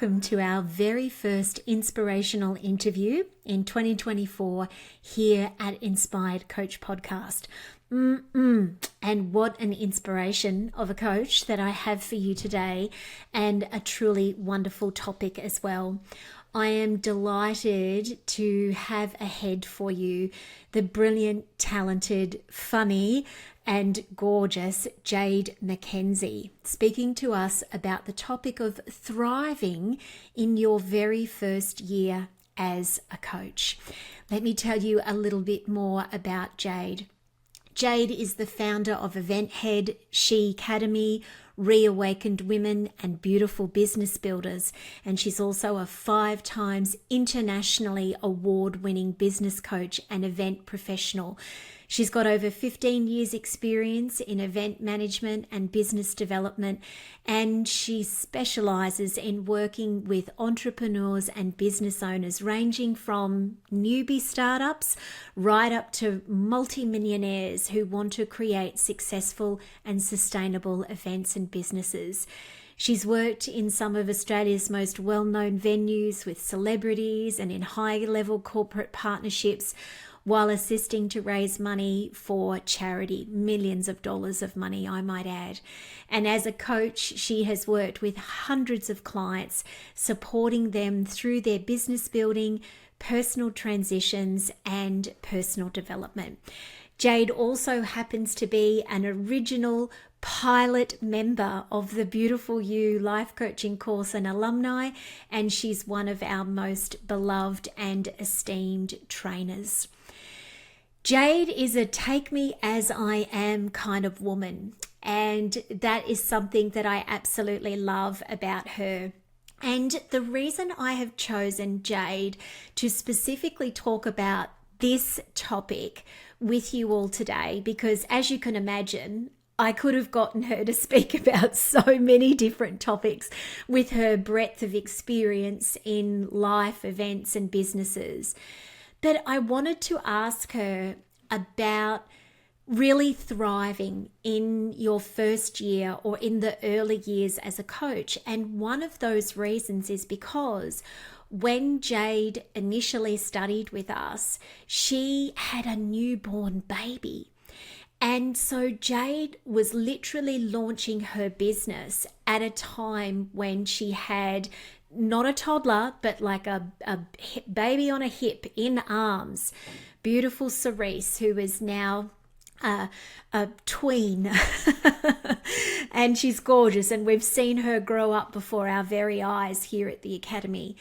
welcome to our very first inspirational interview in 2024 here at Inspired Coach Podcast. And what an inspiration of a coach that I have for you today, and a truly wonderful topic as well. I am delighted to have ahead for you the brilliant, talented, funny, and gorgeous Jade McKenzie, speaking to us about the topic of thriving in your very first year as a coach. Let me tell you a little bit more about Jade. Jade is the founder of Event Head, She Academy, Reawakened Women, and Beautiful Business Builders. And she's also a 5 times internationally award-winning business coach and event professional. She's got over 15 years experience in event management and business development, and she specializes in working with entrepreneurs and business owners ranging from newbie startups right up to multimillionaires who want to create successful and sustainable events and businesses. She's worked in some of Australia's most well-known venues with celebrities and in high-level corporate partnerships, while assisting to raise money for charity, millions of dollars of money, I might add. And as a coach, she has worked with hundreds of clients, supporting them through their business building, personal transitions, and personal development. Jade also happens to be an original pilot member of the Beautiful You life coaching course and alumni, and she's one of our most beloved and esteemed trainers. Jade is a take me as I am kind of woman, and that is something that I absolutely love about her. And the reason I have chosen Jade to specifically talk about this topic with you all today, because as you can imagine, I could have gotten her to speak about so many different topics with her breadth of experience in life, events, and businesses. But I wanted to ask her about really thriving in your first year or in the early years as a coach. And one of those reasons is because when Jade initially studied with us, she had a newborn baby. And so Jade was literally launching her business at a time when she had not a toddler, but like a baby on a hip in arms. Beautiful Cerise, who is now a tween. And she's gorgeous. And we've seen her grow up before our very eyes here at the Academy.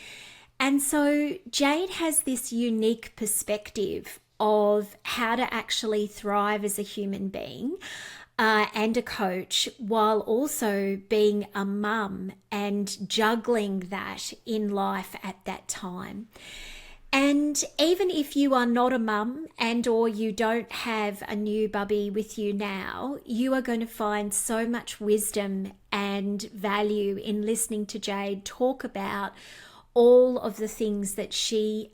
And so Jade has this unique perspective of how to actually thrive as a human being and a coach, while also being a mum and juggling that in life at that time. And even if you are not a mum and or you don't have a new bubby with you now, you are going to find so much wisdom and value in listening to Jade talk about all of the things that she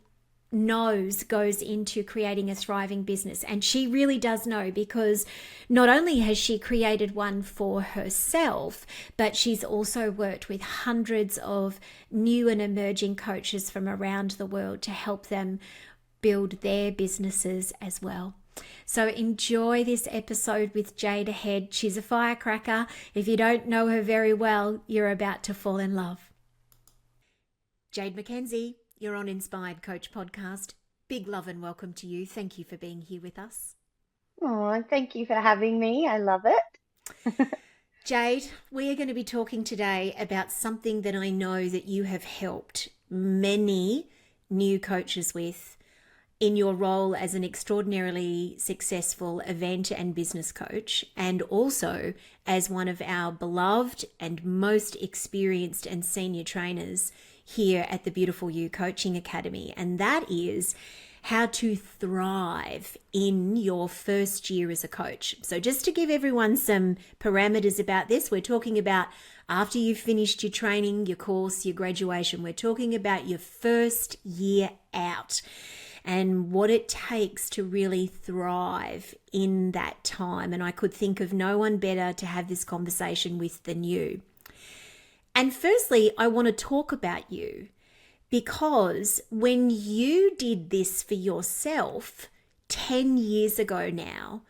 knows goes into creating a thriving business. And she really does know, because not only has she created one for herself, but she's also worked with hundreds of new and emerging coaches from around the world to help them build their businesses as well. So enjoy this episode with Jade ahead. She's a firecracker. If you don't know her very well, you're about to fall in love. Jade McKenzie, you're on Inspired Coach Podcast. Big love and welcome to you. Thank you for being here with us. Oh, thank you for having me. I love it. Jade, we are going to be talking today about something that I know that you have helped many new coaches with in your role as an extraordinarily successful event and business coach, and also as one of our beloved and most experienced and senior trainers here at the Beautiful You Coaching Academy. And that is how to thrive in your first year as a coach. So just to give everyone some parameters about this, we're talking about after you've finished your training, your course, your graduation. We're talking about your first year out and what it takes to really thrive in that time. And I could think of no one better to have this conversation with than you. And firstly, I want to talk about you because when you did this for yourself 10 years ago now,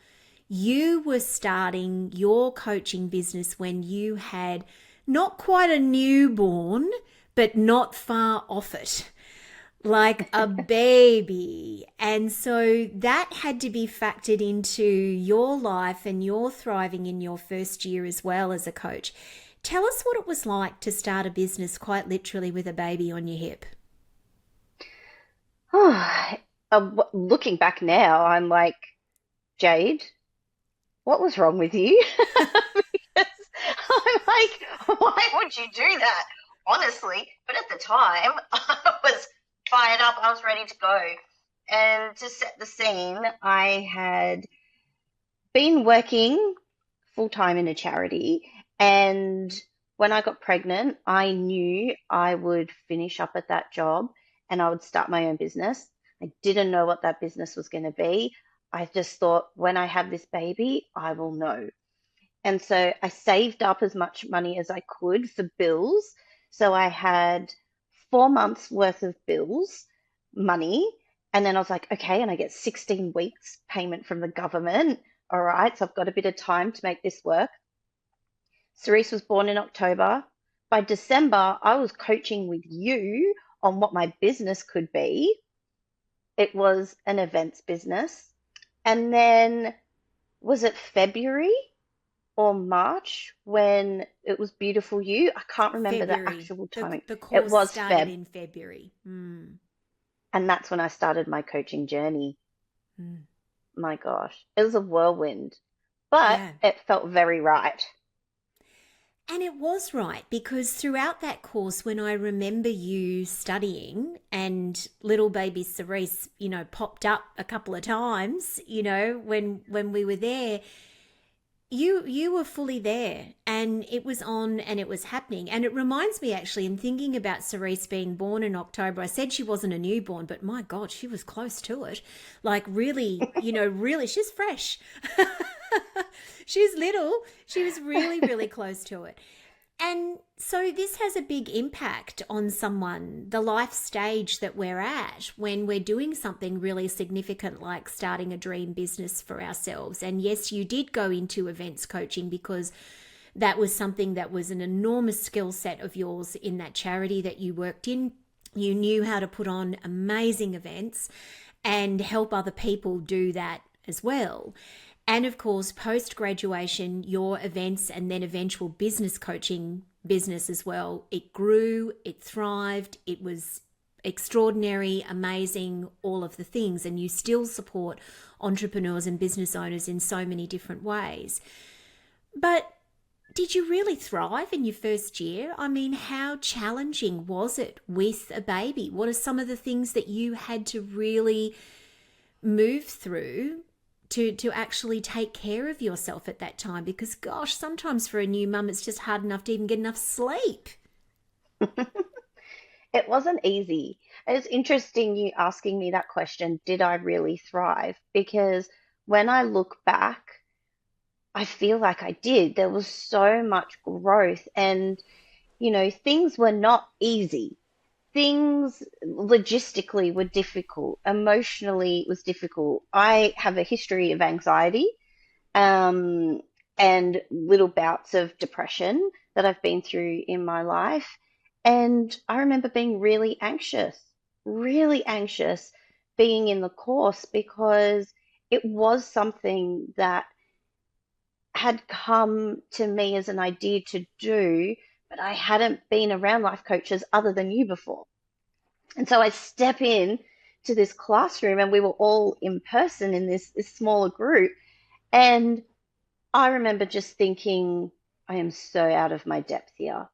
you were starting your coaching business when you had not quite a newborn, but not far off it, like a baby. And so that had to be factored into your life and your thriving in your first year as well as a coach. Tell us what it was like to start a business quite literally with a baby on your hip. Looking back now, I'm like, Jade, what was wrong with you? Because I'm like, why would you do that? Honestly. But at the time, I was fired up. I was ready to go. And to set the scene, I had been working full time in a charity. And when I got pregnant, I knew I would finish up at that job and I would start my own business. I didn't know what that business was going to be. I just thought when I have this baby, I will know. And so I saved up as much money as I could for bills. So I had 4 months worth of bills, money. And then I was like, okay, and I get 16 weeks payment from the government. All right, so I've got a bit of time to make this work. Cerise was born in October. By December, I was coaching with you on what my business could be. It was an events business. And then was it February or March when it was Beautiful You? I can't remember the February. actual The, timing. the It course was started Feb. in February. And that's when I started my coaching journey. Mm. My gosh, it was a whirlwind, but Yeah. it felt very right. And it was right because throughout that course, when I remember you studying and little baby Cerise, popped up a couple of times, when we were there, you were fully there and it was on and it was happening. And it reminds me actually in thinking about Cerise being born in October, I said she wasn't a newborn, but my God, she was close to it. Like really, really, she's fresh. She's little. She was really, really close to it. And so this has a big impact on someone, the life stage that we're at when we're doing something really significant like starting a dream business for ourselves. And yes, you did go into events coaching because that was something that was an enormous skill set of yours in that charity that you worked in. You knew how to put on amazing events and help other people do that as well. And of course, post graduation, your events and then eventual business coaching business as well. It grew, it thrived, it was extraordinary, amazing, all of the things. And you still support entrepreneurs and business owners in so many different ways. But did you really thrive in your first year? I mean, how challenging was it with a baby? What are some of the things that you had to really move through to actually take care of yourself at that time? Because gosh, sometimes for a new mum it's just hard enough to even get enough sleep. It wasn't easy. It's interesting you asking me that question, did I really thrive? Because when I look back, I feel like I did. There was so much growth, and things were not easy. Things logistically were difficult. Emotionally, it was difficult. I have a history of anxiety, um, and little bouts of depression that I've been through in my life. And I remember being really anxious being in the course because it was something that had come to me as an idea to do, but I hadn't been around life coaches other than you before. And so I step in to this classroom and we were all in person in this smaller group. And I remember just thinking, I am so out of my depth here.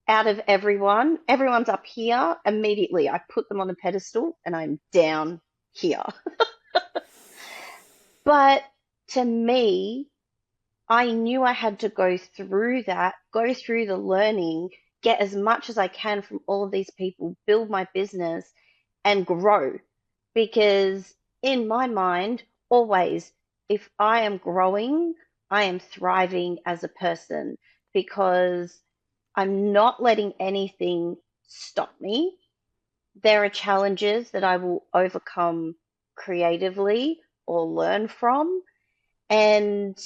Out of everyone's up here. Immediately, I put them on a pedestal and I'm down here. But to me, I knew I had to go through that, go through the learning, get as much as I can from all of these people, build my business and grow. Because in my mind, always, if I am growing, I am thriving as a person because I'm not letting anything stop me. There are challenges that I will overcome creatively or learn from. And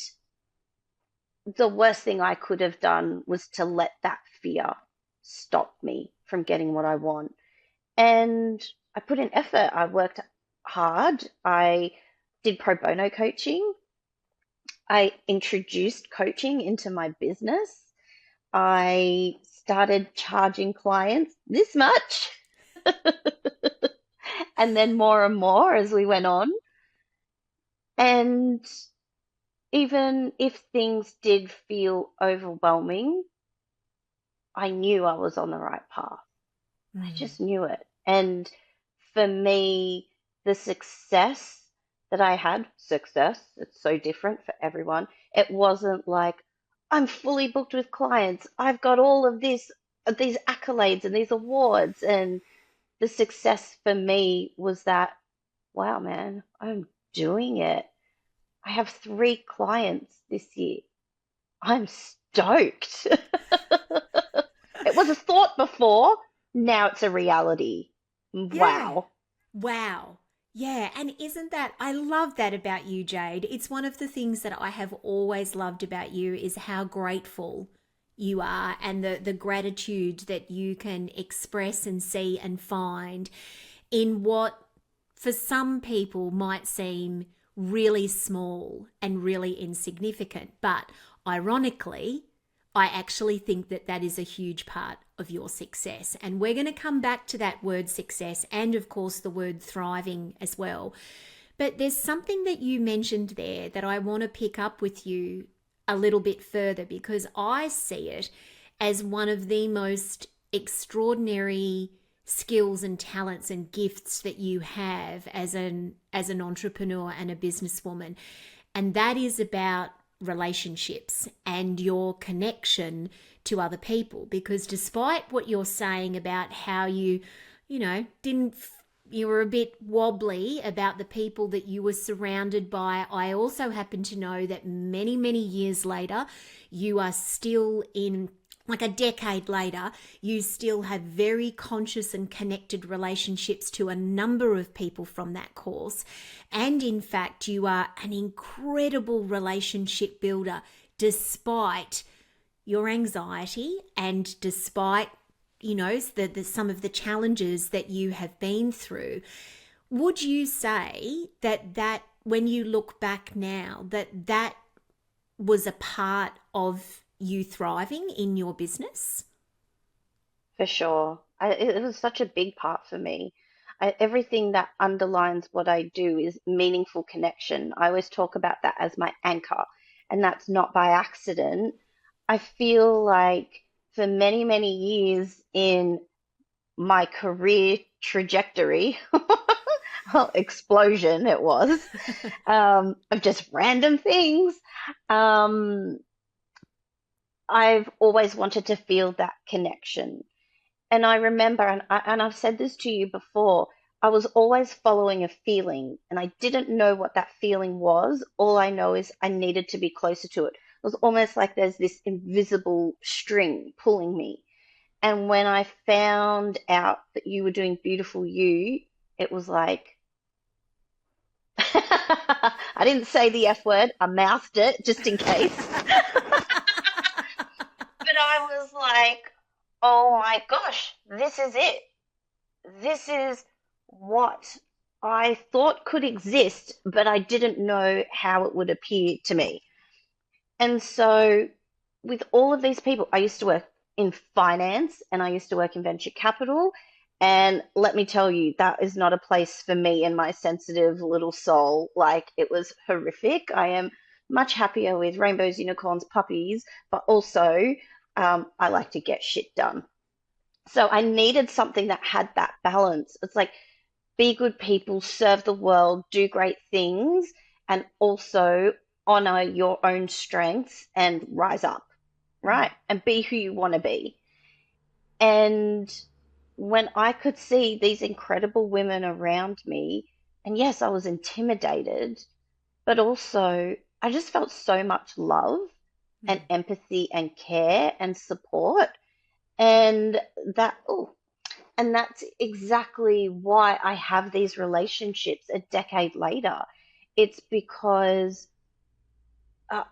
the worst thing I could have done was to let that fear stop me from getting what I want. And I put in effort. I worked hard. I did pro bono coaching. I introduced coaching into my business. I started charging clients this much and then more and more as we went on. And even if things did feel overwhelming, I knew I was on the right path. I Mm. just knew it. And for me, the success that I had, success, it's so different for everyone. It wasn't like, I'm fully booked with clients. I've got all of these accolades and these awards. And the success for me was that, wow, man, I'm doing it. I have 3 clients this year. I'm stoked. It was a thought before, now it's a reality. Yeah. Wow. Wow. Yeah. And isn't that, I love that about you, Jade. It's one of the things that I have always loved about you is how grateful you are and the gratitude that you can express and see and find in what for some people might seem really small and really insignificant. But ironically, I actually think that that is a huge part of your success. And we're going to come back to that word success and, of course, the word thriving as well. But there's something that you mentioned there that I want to pick up with you a little bit further because I see it as one of the most extraordinary skills and talents and gifts that you have as an entrepreneur and a businesswoman, and that is about relationships and your connection to other people. Because despite what you're saying about how didn't, you were a bit wobbly about the people that you were surrounded by, I also happen to know that many, many years later, you are still in, like a decade later, you still have very conscious and connected relationships to a number of people from that course. And in fact, you are an incredible relationship builder despite your anxiety and despite some of the challenges that you have been through. Would you say that when you look back now, that was a part of you thriving in your business? For sure. It was such a big part for me. Everything that underlines what I do is meaningful connection. I always talk about that as my anchor, and that's not by accident. I feel like for many, many years in my career trajectory, well, explosion it was, of just random things. Um, I've always wanted to feel that connection. And I remember, and I've said this to you before, I was always following a feeling, and I didn't know what that feeling was. All I know is I needed to be closer to it. It was almost like there's this invisible string pulling me. And when I found out that you were doing Beautiful You, it was like, I didn't say the F word, I mouthed it just in case. But I was like, oh my gosh, this is it. This is what I thought could exist, but I didn't know how it would appear to me. And so, with all of these people, I used to work in finance and I used to work in venture capital. And let me tell you, that is not a place for me and my sensitive little soul. Like, it was horrific. I am much happier with rainbows, unicorns, puppies, but also I like to get shit done. So I needed something that had that balance. It's like be good people, serve the world, do great things, and also honor your own strengths and rise up, right? And be who you want to be. And when I could see these incredible women around me, and yes, I was intimidated, but also I just felt so much love and empathy and care and support. And that, oh, and that's exactly why I have these relationships a decade later. It's because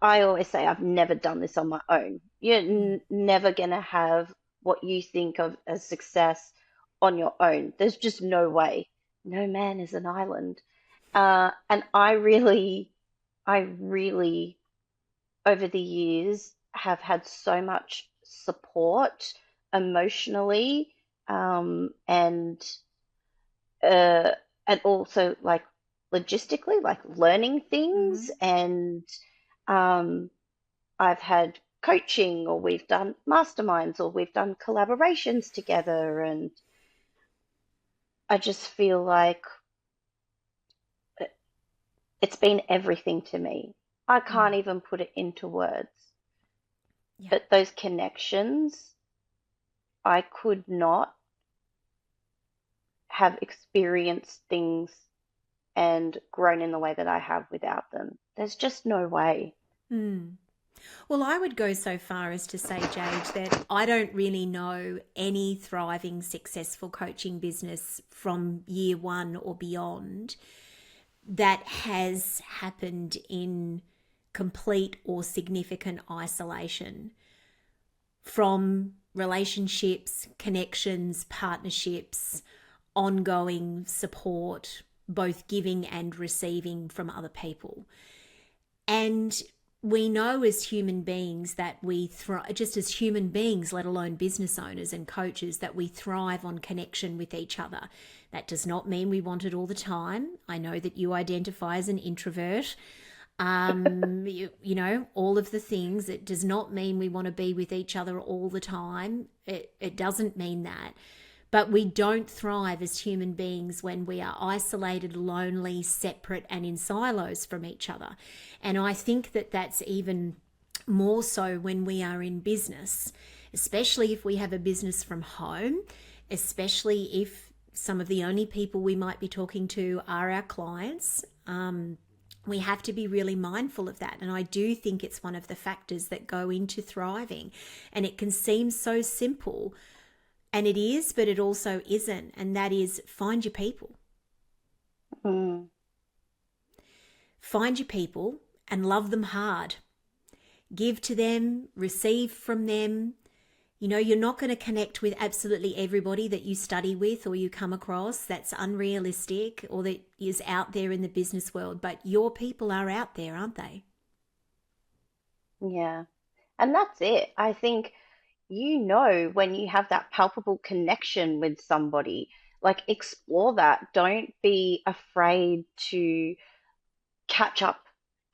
I always say I've never done this on my own. You're Mm, never going to have what you think of as success on your own. There's just no way. No man is an island. And I really, over the years have had so much support emotionally, and uh, and also like logistically, like learning things. mhm. And um, I've had coaching, or we've done masterminds, or we've done collaborations together. And I just feel like it's been everything to me. I can't Mm, even put it into words. yeah. But those connections, I could not have experienced things and grown in the way that I have without them. There's just no way. Mm. Well, I would go so far as to say, Jade, that I don't really know any thriving, successful coaching business from year one or beyond that has happened in complete or significant isolation from relationships, connections, partnerships, ongoing support, both giving and receiving from other people. And we know as human beings that we thrive, just as human beings, let alone business owners and coaches, that we thrive on connection with each other. That does not mean we want it all the time. I know that you identify as an introvert. You know, all of the things. It does not mean we want to be with each other all the time. It doesn't mean that. But we don't thrive as human beings when we are isolated, lonely, separate, and in silos from each other. And I think that that's even more so when we are in business, especially if we have a business from home, especially if some of the only people we might be talking to are our clients. We have to be really mindful of that. And I do think it's one of the factors that go into thriving. And it can seem so simple, and it is, but it also isn't. And that is, find your people. Mm, Find your people and love them hard. Give to them, receive from them. You know, you're not going to connect with absolutely everybody that you study with or you come across. That's unrealistic, or that is out there in the business world. But your people are out there, aren't they? yeah. And that's it. I think when you have that palpable connection with somebody, like explore that. Don't be afraid to catch up.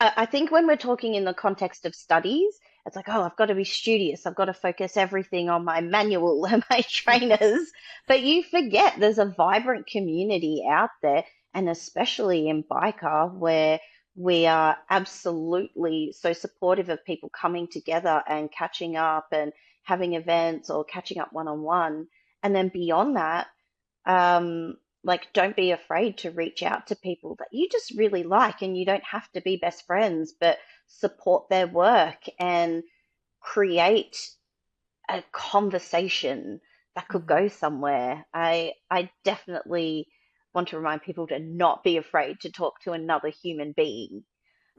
I think when we're talking in the context of studies, it's like, oh, I've got to be studious. I've got to focus everything on my manual and my trainers. But you forget there's a vibrant community out there, and especially in biker, where we are absolutely so supportive of people coming together and catching up and having events or catching up one on one. And then beyond that, like don't be afraid to reach out to people that you just really like, and you don't have to be best friends, but support their work and create a conversation that could Mm. go somewhere. I definitely want to remind people to not be afraid to talk to another human being,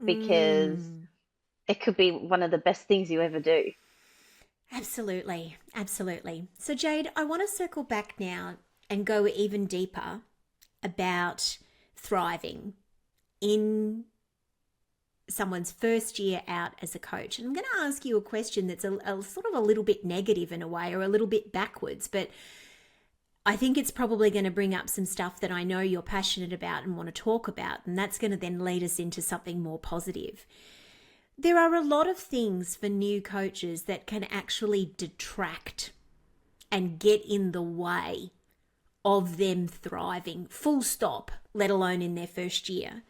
because Mm. it could be one of the best things you ever do. Absolutely. Absolutely. So, Jade, I want to circle back now and go even deeper about thriving in someone's first year out as a coach. And I'm going to ask you a question that's a sort of a little bit negative in a way, or a little bit backwards, but I think it's probably going to bring up some stuff that I know you're passionate about and want to talk about. And that's going to then lead us into something more positive. There are a lot of things for new coaches that can actually detract and get in the way of them thriving, full stop, let alone in their first year.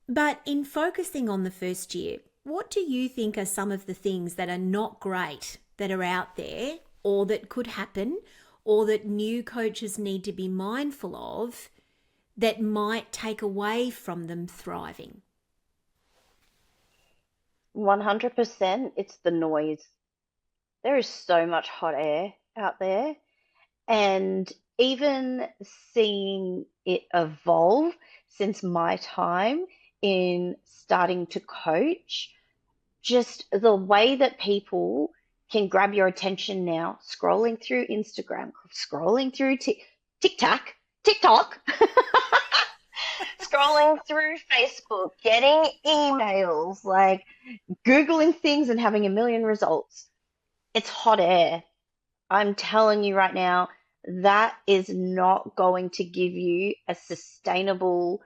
But in focusing on the first year, what do you think are some of the things that are not great that are out there, or that could happen, or that new coaches need to be mindful of, that might take away from them thriving? 100%, it's the noise. There is so much hot air. out there. And even seeing it evolve since my time in starting to coach, just the way that people can grab your attention now, scrolling through Instagram, scrolling through TikTok, scrolling through Facebook, getting emails, like Googling things and having a million results. It's hot air. I'm telling you right now, that is not going to give you a sustainable,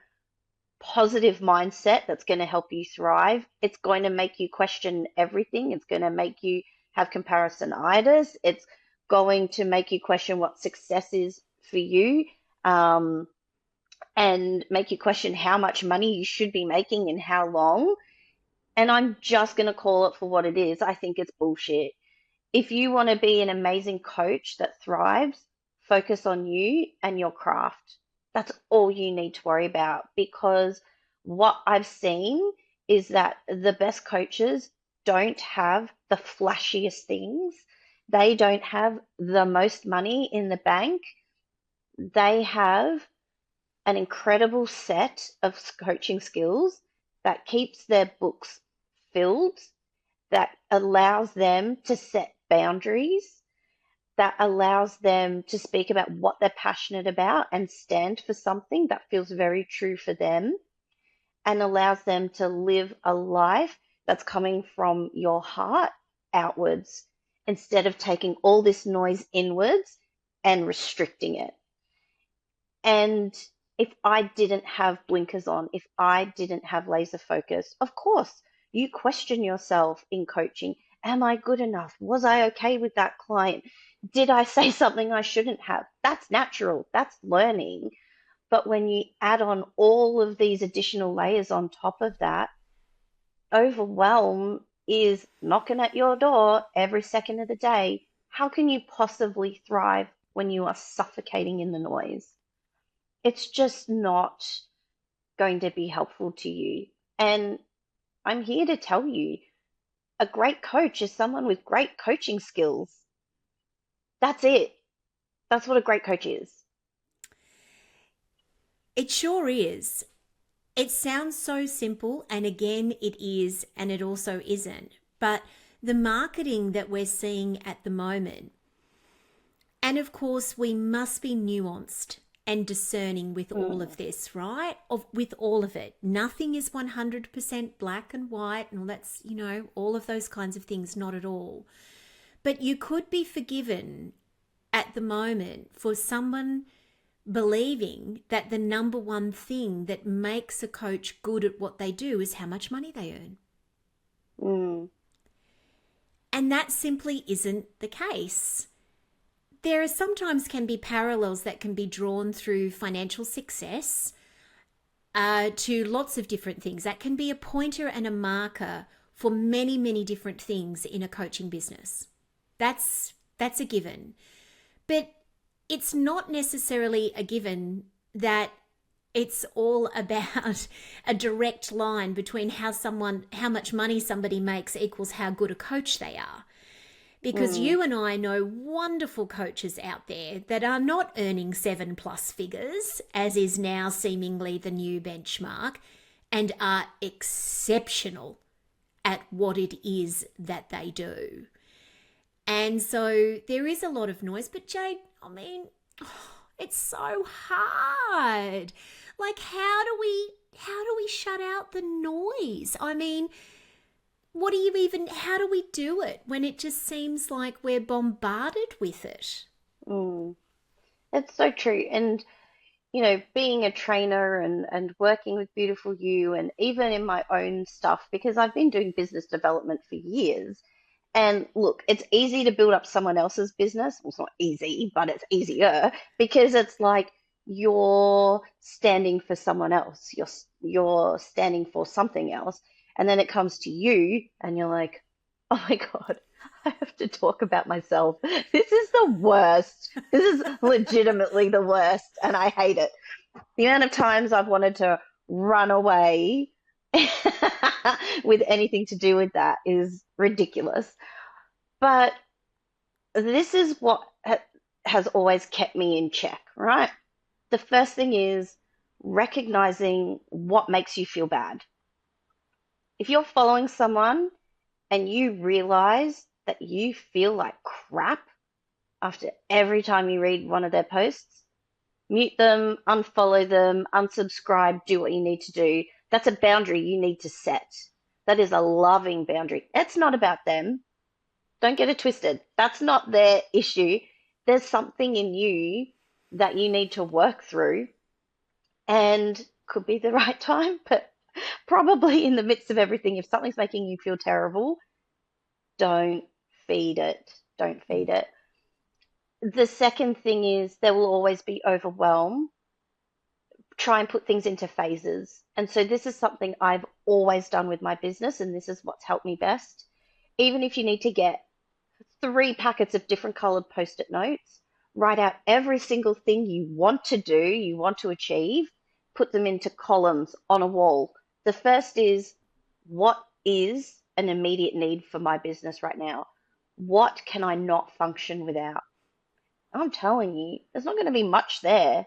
positive mindset that's going to help you thrive. It's going to make you question everything. It's going to make you have comparisonitis. It's going to make you question what success is for you, um, and make you question how much money you should be making and how long. And I'm just going to call it for what it is. I think it's bullshit. If you want to be an amazing coach that thrives, focus on you and your craft. That's all you need to worry about, because what I've seen is that the best coaches don't have the flashiest things. They don't have the most money in the bank. They have an incredible set of coaching skills that keeps their books filled, that allows them to set boundaries, that allows them to speak about what they're passionate about and stand for something that feels very true for them, and allows them to live a life that's coming from your heart outwards instead of taking all this noise inwards and restricting it. And if I didn't have blinkers on, if I didn't have laser focus, of course, you question yourself in coaching. Am I good enough? Was I okay with that client? Did I say something I shouldn't have? That's natural. That's learning. But when you add on all of these additional layers on top of that, overwhelm is knocking at your door every second of the day. How can you possibly thrive when you are suffocating in the noise? It's just not going to be helpful to you. And I'm here to tell you, a great coach is someone with great coaching skills. That's it. That's what a great coach is. It sure is. It sounds so simple, and again, it is, and it also isn't. But the marketing that we're seeing at the moment, and of course, we must be nuanced and discerning with all of this, right? With all of it. Nothing is 100% black and white, and that's, all of those kinds of things, not at all. But you could be forgiven at the moment for someone believing that the number one thing that makes a coach good at what they do is how much money they earn. And that simply isn't the case. There are sometimes can be parallels that can be drawn through financial success to lots of different things. That can be a pointer and a marker for many, many different things in a coaching business. That's a given. But it's not necessarily a given that it's all about a direct line between how much money somebody makes equals how good a coach they are. Because you and I know wonderful coaches out there that are not earning 7+ figures, as is now seemingly the new benchmark, and are exceptional at what it is that they do. And so there is a lot of noise. But Jade, it's so hard. Like, how do we shut out the noise? How do we do it when it just seems like we're bombarded with it? It's so true. And, being a trainer and working with Beautiful You, and even in my own stuff, because I've been doing business development for years. And look, it's easy to build up someone else's business. Well, it's not easy, but it's easier, because it's like you're standing for someone else. You're standing for something else. And then it comes to you and you're like, oh my God, I have to talk about myself. This is the worst. This is legitimately the worst. And I hate it. The amount of times I've wanted to run away with anything to do with that is ridiculous. But this is what has always kept me in check, right? The first thing is recognizing what makes you feel bad. If you're following someone and you realize that you feel like crap after every time you read one of their posts, mute them, unfollow them, unsubscribe, do what you need to do. That's a boundary you need to set. That is a loving boundary. It's not about them. Don't get it twisted. That's not their issue. There's something in you that you need to work through, and could be the right time, but probably in the midst of everything, if something's making you feel terrible, don't feed it. Don't feed it. The second thing is there will always be overwhelm. Try and put things into phases. And so this is something I've always done with my business, and this is what's helped me best. Even if you need to get 3 packets of different colored post-it notes, write out every single thing you want to do, you want to achieve, put them into columns on a wall. The first is, what is an immediate need for my business right now? What can I not function without? I'm telling you, there's not going to be much there.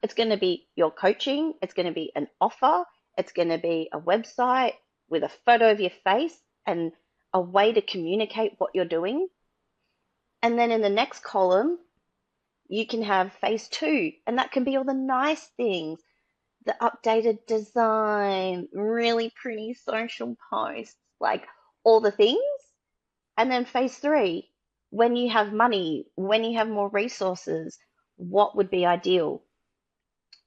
It's going to be your coaching, it's going to be an offer, it's going to be a website with a photo of your face and a way to communicate what you're doing. And then in the next column, you can have phase 2, and that can be all the nice things, the updated design, really pretty social posts, like all the things. And then phase 3, when you have money, when you have more resources, what would be ideal?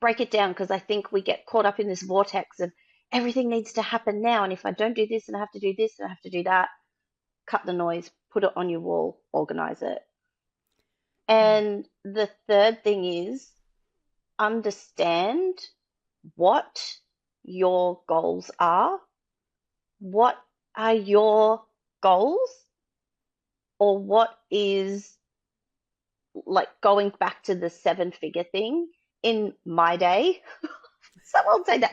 Break it down, because I think we get caught up in this vortex of everything needs to happen now. And if I don't do this and I have to do this and I have to do that, cut the noise, put it on your wall, organize it. And the third thing is understand what your goals are. What are your goals? Or what is, like, going back to the 7-figure thing in my day? Someone say that.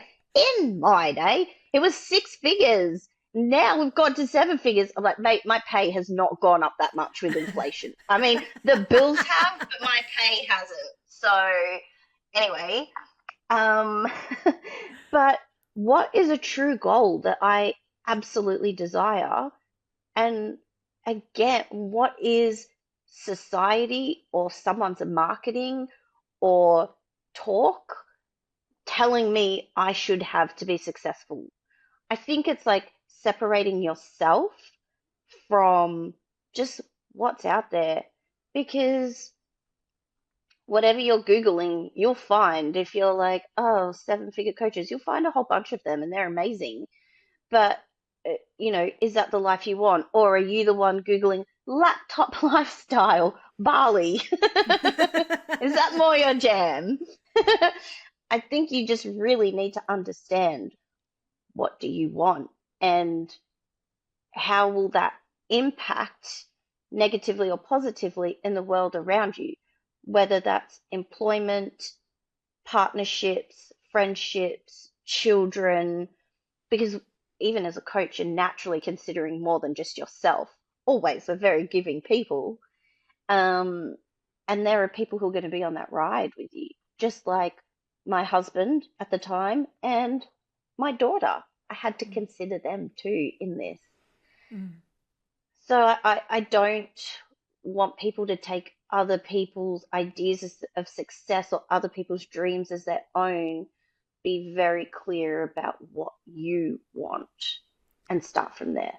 In my day, it was 6 figures. Now we've gone to 7 figures. I'm like, mate, my pay has not gone up that much with inflation. I mean, the bills have, but my pay hasn't. So anyway, but what is a true goal that I absolutely desire? And again, what is society or someone's marketing or talk telling me I should have to be successful? I think it's like separating yourself from just what's out there, because whatever you're Googling, you'll find, if you're like, oh, 7-figure coaches, you'll find a whole bunch of them and they're amazing. But, is that the life you want? Or are you the one Googling laptop lifestyle, Bali? Is that more your jam? I think you just really need to understand, what do you want, and how will that impact negatively or positively in the world around you, whether that's employment, partnerships, friendships, children, because even as a coach, you're naturally considering more than just yourself. Always, we're very giving people. And there are people who are going to be on that ride with you, just like my husband at the time and my daughter. I had to consider them too in this. So I don't want people to take other people's ideas of success or other people's dreams as their own. Be very clear about what you want and start from there.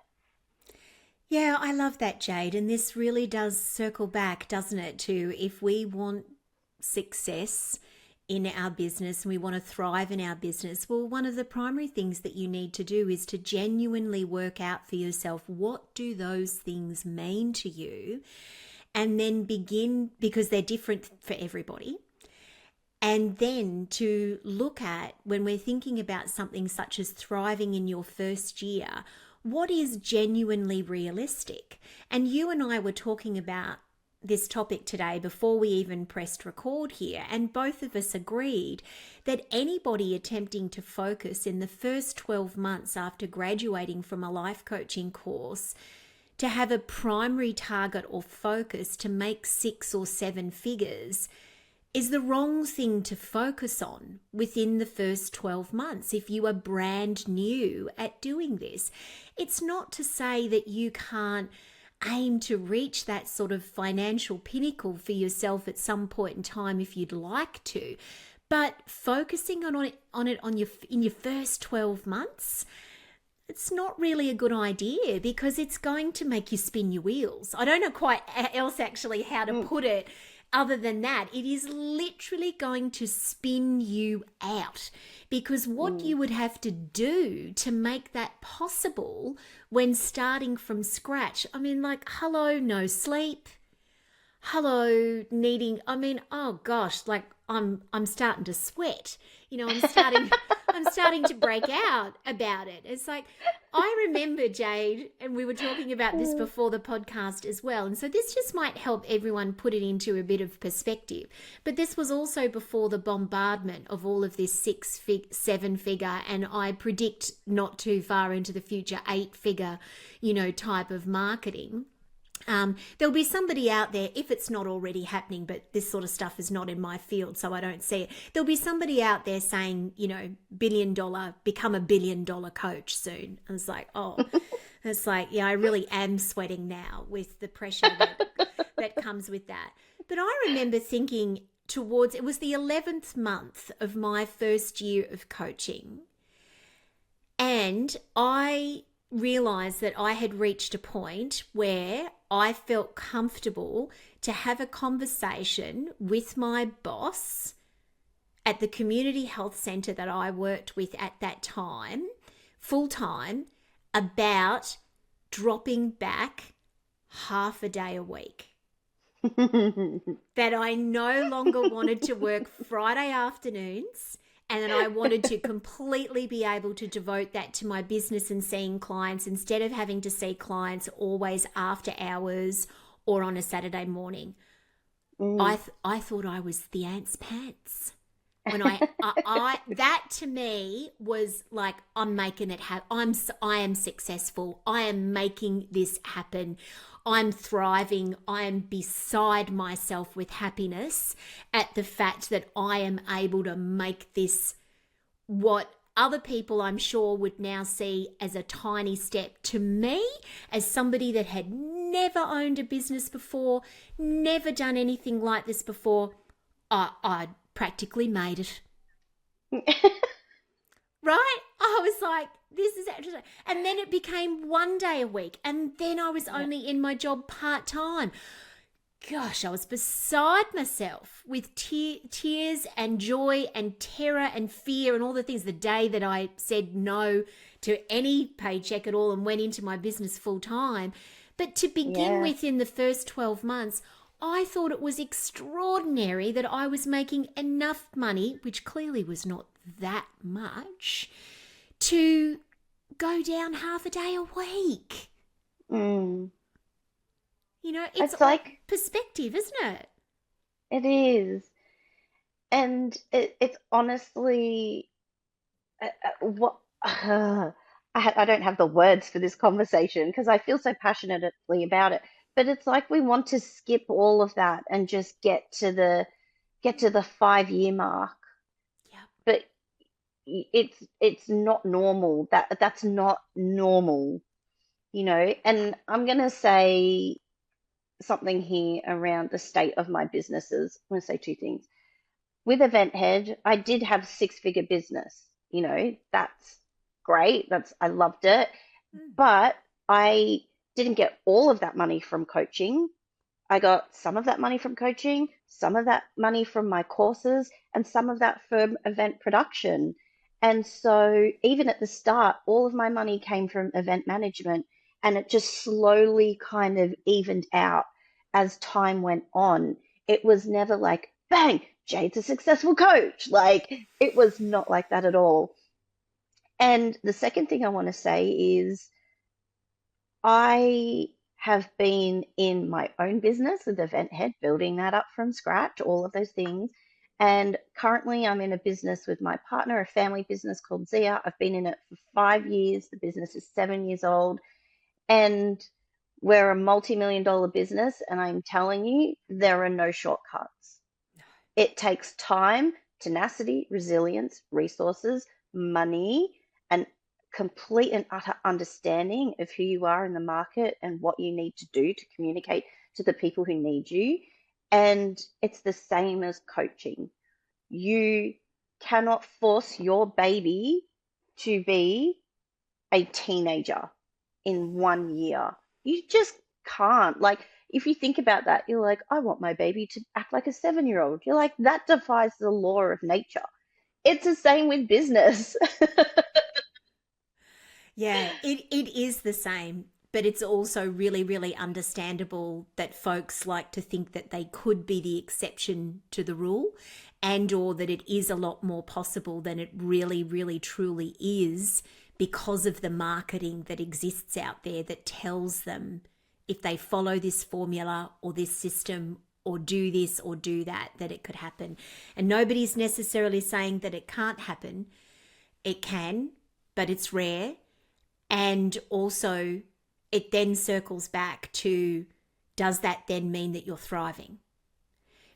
Yeah, I love that, Jade. And this really does circle back, doesn't it, to if we want success in our business and we want to thrive in our business, well, one of the primary things that you need to do is to genuinely work out for yourself, what do those things mean to you? And then begin, because they're different for everybody. And then to look at, when we're thinking about something such as thriving in your first year, what is genuinely realistic? And you and I were talking about this topic today before we even pressed record here, and both of us agreed that anybody attempting to focus in the first 12 months after graduating from a life coaching course to have a primary target or focus to make 6 or 7 figures is the wrong thing to focus on within the first 12 months if you are brand new at doing this. It's not to say that you can't aim to reach that sort of financial pinnacle for yourself at some point in time if you'd like to, but focusing in your first 12 months, it's not really a good idea because it's going to make you spin your wheels. I don't know quite else actually how to put it other than that. It is literally going to spin you out because what you would have to do to make that possible when starting from scratch, I mean, like, hello, no sleep. Hello, needing, I mean, oh gosh, like I'm starting to sweat. You know, I'm starting to break out about it. It's like, I remember, Jade, and we were talking about this before the podcast as well. And so this just might help everyone put it into a bit of perspective. But this was also before the bombardment of all of this 7-figure, and I predict not too far into the future, 8-figure, type of marketing. There'll be somebody out there, if it's not already happening, but this sort of stuff is not in my field, so I don't see it. There'll be somebody out there saying, become a $1 billion coach soon. And it's like, oh, it's like, yeah, I really am sweating now with the pressure that comes with that. But I remember thinking it was the 11th month of my first year of coaching, and I realized that I had reached a point where I felt comfortable to have a conversation with my boss at the community health center that I worked with at that time, full time, about dropping back half a day a week. That I no longer wanted to work Friday afternoons, and then I wanted to completely be able to devote that to my business and seeing clients instead of having to see clients always after hours or on a Saturday morning. I thought I was the ant's pants. When I that to me was like, I'm making it happen. I am successful. I am making this happen. I'm thriving. I am beside myself with happiness at the fact that I am able to make this what other people, I'm sure, would now see as a tiny step. To me, as somebody that had never owned a business before, never done anything like this before, I practically made it. Right? I was like, this is actually, and then it became 1 day a week, and then I was only in my job part-time. Gosh, I was beside myself with tears and joy and terror and fear and all the things the day that I said no to any paycheck at all and went into my business full-time. But to begin with, in the first 12 months, I thought it was extraordinary that I was making enough money, which clearly was not that much, to go down half a day a week. It's like perspective, isn't it? It is. And it's honestly what I don't have the words for this conversation because I feel so passionately about it. But it's like we want to skip all of that and just get to the 5-year mark. Yeah. But it's not normal. That's not normal, And I'm gonna say something here around the state of my businesses. I'm gonna say two things. With Event Head, I did have 6-figure business. That's great. I loved it. But I didn't get all of that money from coaching. I got some of that money from coaching, some of that money from my courses, and some of that from event production. And so even at the start, all of my money came from event management, and it just slowly kind of evened out as time went on. It was never like, bang, Jade's a successful coach. Like, it was not like that at all. And the second thing I want to say is I have been in my own business with Event Head, building that up from scratch, all of those things. And currently I'm in a business with my partner, a family business called Zia. I've been in it for 5 years. The business is 7 years old. And We're a multi-million dollar business, and I'm telling you, there are no shortcuts. It takes time, tenacity, resilience, resources, money, and complete and utter understanding of who you are in the market and what you need to do to communicate to the people who need you. And it's the same as coaching. You cannot force your baby to be a teenager in 1 year. You just can't. Like, if you think about that, you're like, I want my baby to act like a 7-year-old. You're like, that defies the law of nature. It's the same with business. Yeah, it is the same, but it's also really, really understandable that folks like to think that they could be the exception to the rule, and or that it is a lot more possible than it really, really truly is, because of the marketing that exists out there that tells them if they follow this formula or this system or do this or do that, that it could happen. And nobody's necessarily saying that it can't happen. It can, but it's rare. And also, it then circles back to, does that then mean that you're thriving?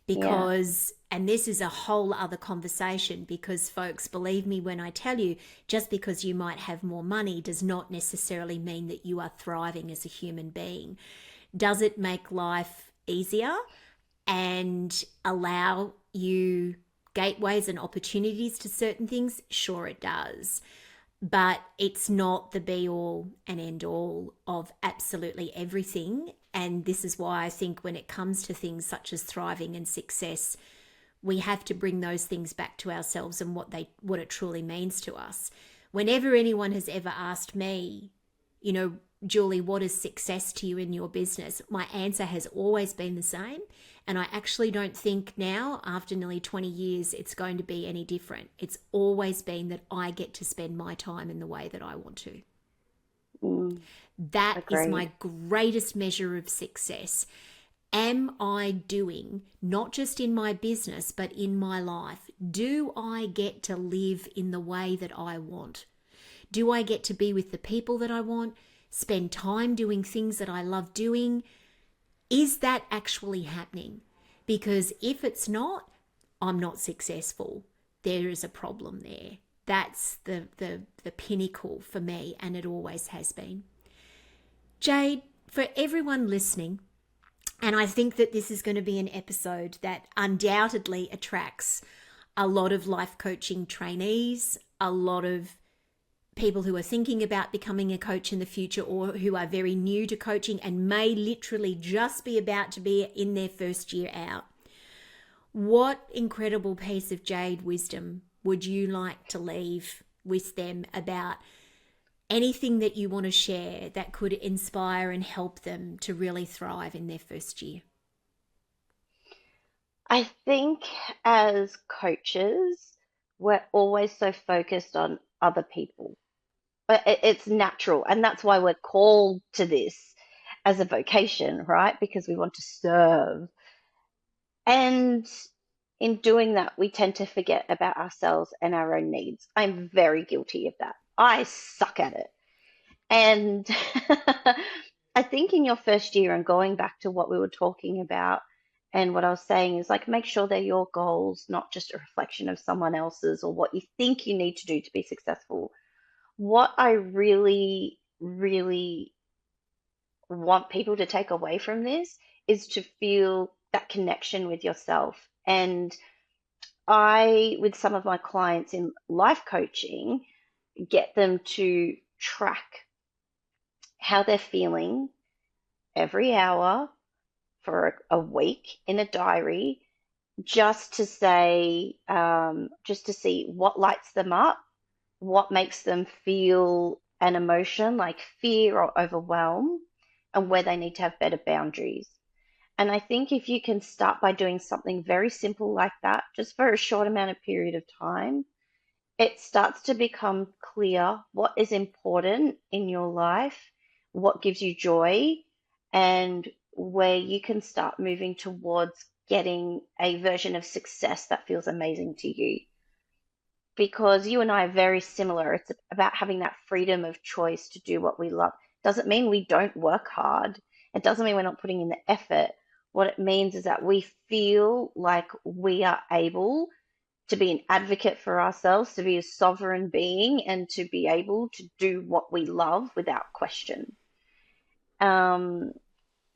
Yeah. Because, and this is a whole other conversation, because folks, believe me when I tell you, just because you might have more money does not necessarily mean that you are thriving as a human being. Does it make life easier and allow you gateways and opportunities to certain things? Sure, it does. But it's not the be all and end all of absolutely everything. And this is why I think when it comes to things such as thriving and success, we have to bring those things back to ourselves and what it truly means to us. Whenever anyone has ever asked me, Julie, what is success to you in your business? My answer has always been the same. And I actually don't think now, after nearly 20 years, it's going to be any different. It's always been that I get to spend my time in the way that I want to. Mm, That is agreed. my greatest measure of success. Am I doing, not just in my business, but in my life, do I get to live in the way that I want? Do I get to be with the people that I want? Spend time doing things that I love doing? Is that actually happening? Because if it's not, I'm not successful. There is a problem there. That's the pinnacle for me, and it always has been. Jade, for everyone listening, and I think that this is going to be an episode that undoubtedly attracts a lot of life coaching trainees, a lot of people who are thinking about becoming a coach in the future, or who are very new to coaching and may literally just be about to be in their first year out. What incredible piece of Jade wisdom would you like to leave with them about anything that you want to share that could inspire and help them to really thrive in their first year? I think as coaches, we're always so focused on other people. But it's natural, and that's why we're called to this as a vocation, right? Because we want to serve. And in doing that, we tend to forget about ourselves and our own needs. I'm very guilty of that. I suck at it. And I think in your first year, and going back to what we were talking about, and what I was saying is like, make sure they're your goals, not just a reflection of someone else's or what you think you need to do to be successful. What I really, really want people to take away from this is to feel that connection with yourself. And I, with some of my clients in life coaching, get them to track how they're feeling every hour for a week in a diary, just to say, just to see what lights them up, what makes them feel an emotion like fear or overwhelm, and where they need to have better boundaries. And I think if you can start by doing something very simple like that, just for a short amount of period of time, it starts to become clear what is important in your life, what gives you joy, and where you can start moving towards getting a version of success that feels amazing to you. Because you and I are very similar. It's about having that freedom of choice to do what we love. Doesn't mean we don't work hard. It doesn't mean we're not putting in the effort. What it means is that we feel like we are able to be an advocate for ourselves, to be a sovereign being, and to be able to do what we love without question. Um,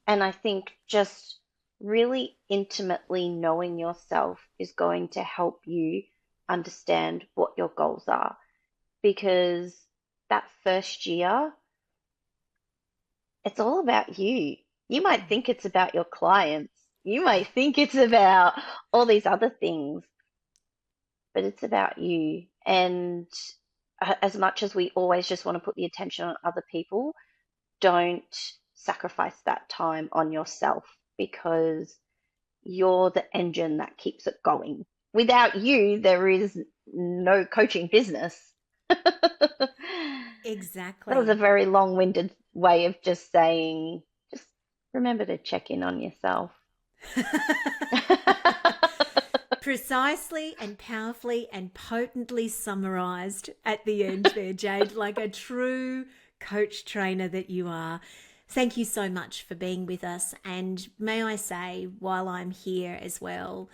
and I think just really intimately knowing yourself is going to help you understand what your goals are. Because that first year, it's all about you. You might think it's about your clients, you might think it's about all these other things, but it's about you. And as much as we always just want to put the attention on other people, don't sacrifice that time on yourself, because you're the engine that keeps it going. Without you, there is no coaching business. That was a Exactly. very long-winded way of just saying, just remember to check in on yourself. Precisely and powerfully and potently summarized at the end there, Jade, like a true coach trainer that you are. Thank you so much for being with us. And may I say, while I'm here as well,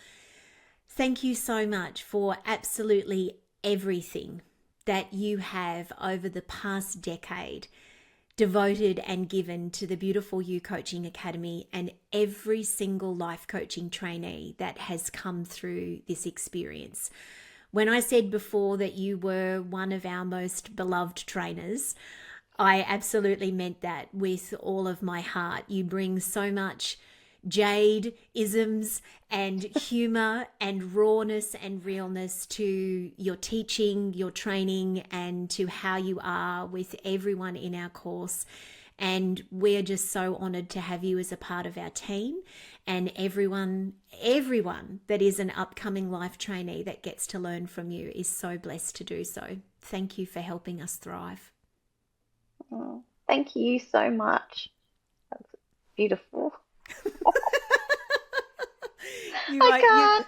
thank you so much for absolutely everything that you have over the past decade devoted and given to the Beautiful You Coaching Academy and every single life coaching trainee that has come through this experience. When I said before that you were one of our most beloved trainers, I absolutely meant that with all of my heart. You bring so much Jade isms and humor and rawness and realness to your teaching, your training, and to how you are with everyone in our course. And we're just so honored to have you as a part of our team, and everyone that is an upcoming life trainee that gets to learn from you is so blessed to do so. Thank you for helping us thrive. Oh, thank you so much. That's beautiful. You are you. I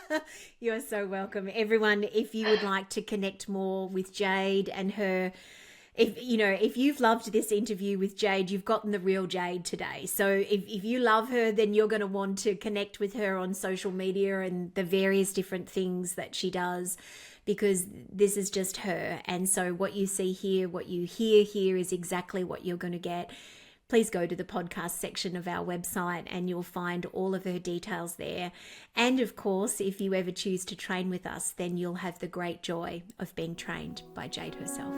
can't. You are so welcome, everyone. If you would like to connect more with Jade and her, if you've loved this interview with Jade, you've gotten the real Jade today. So if you love her, then you're going to want to connect with her on social media and the various different things that she does, because this is just her. And so what you see here, what you hear here is exactly what you're going to get. Please go to the podcast section of our website and you'll find all of her details there. And of course, if you ever choose to train with us, then you'll have the great joy of being trained by Jade herself.